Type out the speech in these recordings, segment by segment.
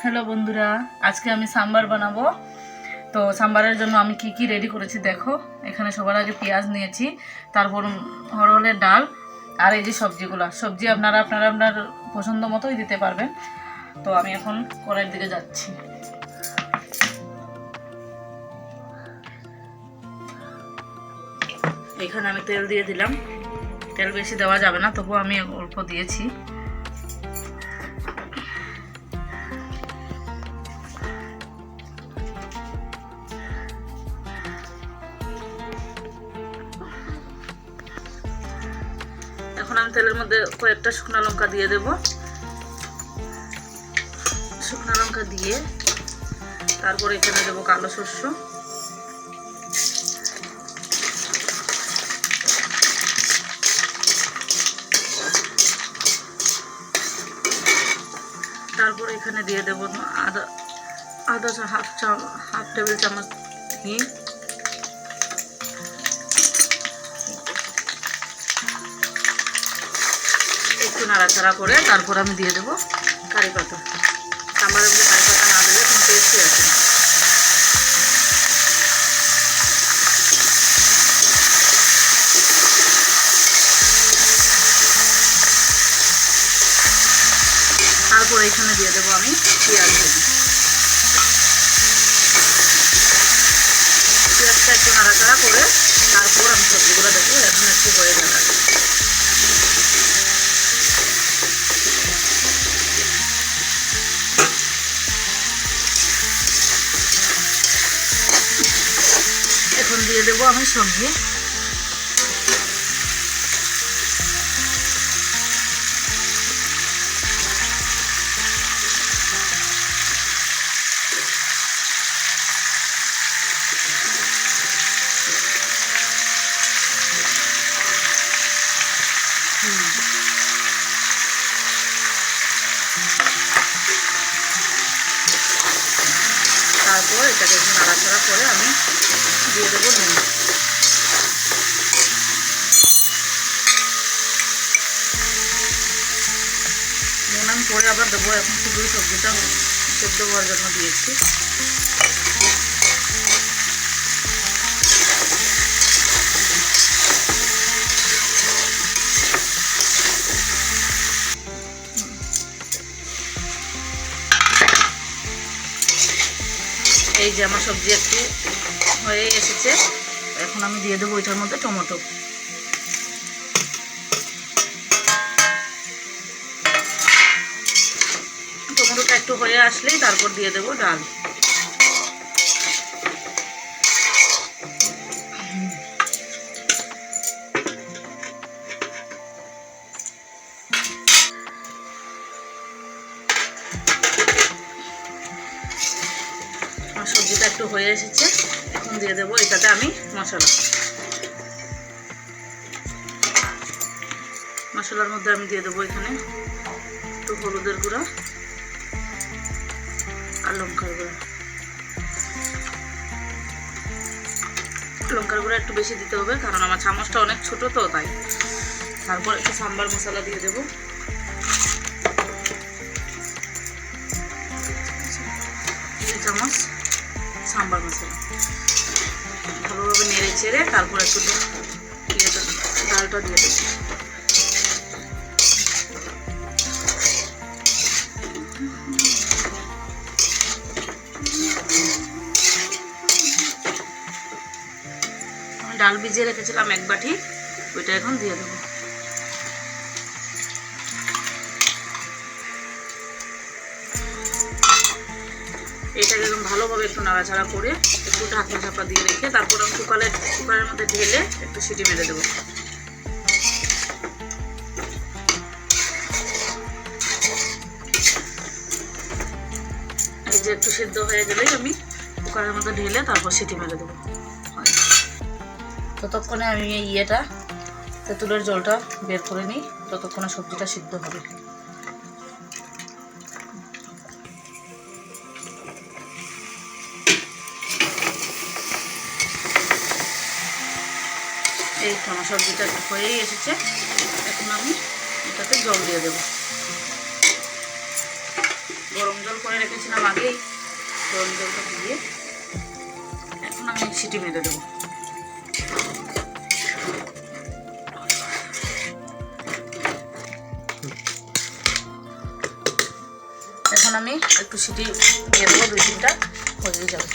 Hello বন্ধুরা, আজকে আমি সাম্বার বানাবো। তো সাম্বারের জন্য আমি কি কি রেডি করেছি দেখো। এখানে সবার আগে পেঁয়াজ নিয়েছি, তারপর হরহরের ডাল, আর এই যে সবজি আপনারা আপনার পছন্দ মতোই দিতে পারবেন। তো আমি এখন কড়াইয়ের দিকে যাচ্ছি। এখানে আমি তেল দিয়ে দিলাম। তেল বেশি দেওয়া যাবে না, তবুও আমি অল্প দিয়েছি। এখন আমি তেলের মধ্যে কয়েকটা শুকনো লঙ্কা দিয়ে দেব। শুকনো লঙ্কা দিয়ে তারপরে এখানে দেবো কালো সরষে, তারপরে এখানে দিয়ে দেবো আদা হাফ টেবিল চামচ ঘি, একটু নাড়াচাড়া করে তারপর আমি দিয়ে দেবো কারি পাতা। সাম্বারের মধ্যে কারি পাতা না দিলে কোনো টেস্টই আসে না। তারপর এখানে দিয়ে দেবো আমি পেঁয়াজটা একটু নাড়াচাড়া করে তারপর আমি সবজিগুলো দেবো। এখন একটু হয়ে যাবে। এখন দিয়ে দেবো আমি সবজি। তারপর এটাকে একটু নাড়াচাড়া করে আমি দিয়ে দেবো নুন। নুন আমি পরে আবার দেবো, এখন শুধুই সবজিটা সেদ্ধ হওয়ার জন্য দিয়েছি। এই যে আমার সবজি একটু হয়ে এসেছে, এখন আমি দিয়ে দেবো ওইটার মধ্যে টমেটো। টমেটোটা একটু হয়ে আসলেই তারপর দিয়ে দেবো ডাল। সবজিটা একটু হয়ে এসেছে, এখন দিয়ে দেবো এটাতে আমি মশলার মধ্যে আমি দিয়ে দেবো এখানে একটু হলুদের গুঁড়া আর লঙ্কার গুঁড়া একটু বেশি দিতে হবে, কারণ আমার চামচটা অনেক ছোট তো তাই। তারপর একটু সাম্বার মশলা দিয়ে দেবো। চামচ সাম্বার মশলা ভালোভাবে নেড়ে চেড়ে তারপর একটু ডালটা দিয়ে দেবো। ডাল ভিজিয়ে রেখেছিলাম এক বাটি, ওইটা এখন দিয়ে দেবো। এটাকে একদম ভালোভাবে একটু নাড়াচাড়া করে একটু ঢাকনা চাপা দিয়ে রেখে তারপর আমি কুকারের মধ্যে ঢেলে একটু সিটি মেরে দেবো। এই যে একটু সিদ্ধ হয়ে গেলেই আমি কুকারের মধ্যে ঢেলে তারপর সিটি মেরে দেবো। ততক্ষণে আমি এই তেঁতুলের জলটা বের করে নিই, ততক্ষণে সবজিটা সিদ্ধ হবে। এই তো আমার সবজিটা হয়েই এসেছে, এখন আমি এটাতে জল দিয়ে দেবো। গরম জল করে রেখেছিলাম আগেই, গরম জলটা দিয়ে এখন আমি সিটি মেরে দেবো। এখন আমি একটু সিটি দিয়ে দেবো, 2-3টা হয়ে যাবে।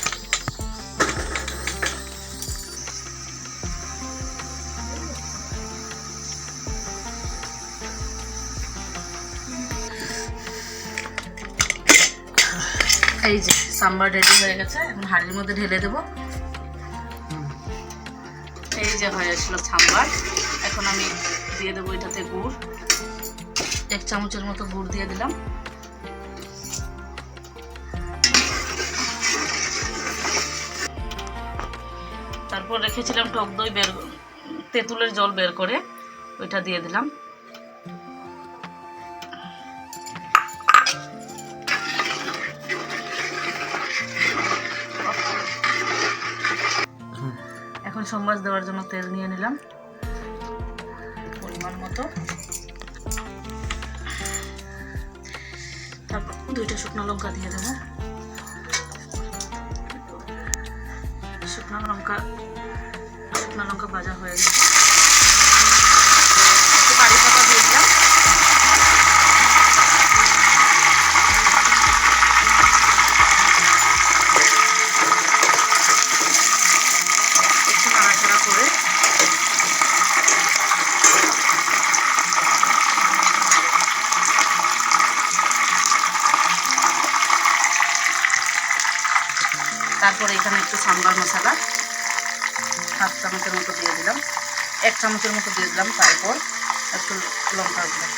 এই যে সাম্বার রেডি হয়ে গেছে, এখন হাঁড়ির মধ্যে ঢেলে দেবো। এই যে হয়ে আসলো সাম্বার। এখন আমি দিয়ে দেবো এটাতে গুড়, 1 চামচের মতো গুড় দিয়ে দিলাম। তারপর রেখেছিলাম টক দই তেঁতুলের জল বের করে, ওইটা দিয়ে দিলাম। এখন সম্বাস দেওয়ার জন্য তেল নিয়ে নিলাম পরিমাণ মতো। তারপর 2টা শুকনো লঙ্কা দিয়ে দেবো। শুকনো লঙ্কা ভাজা হয়ে গেছে, একটু কারি পাতা দিয়ে দিলাম। একটু নাড়াচাড়া করে তারপরে এখানে একটু সাম্বার মশলা 1/2 চামচের মতো দিয়ে দিলাম, 1 চামচের মতো দিয়ে দিলাম। তারপর একটু লঙ্কা গুঁড়ো,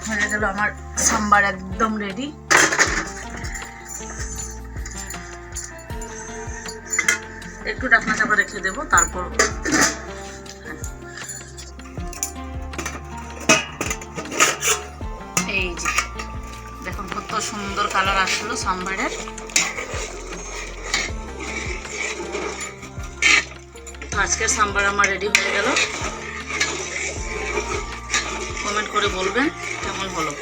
হয়ে গেল আমার সাম্বার একদম রেডি। একটু ঢাকনা চাপা রেখে দেবো। তারপর এই যে দেখুন কত সুন্দর কালার আসলো সাম্বারের। তো আজকের সাম্বার আমার রেডি হয়ে গেল। কমেন্ট করে বলবেন কেমন হলো।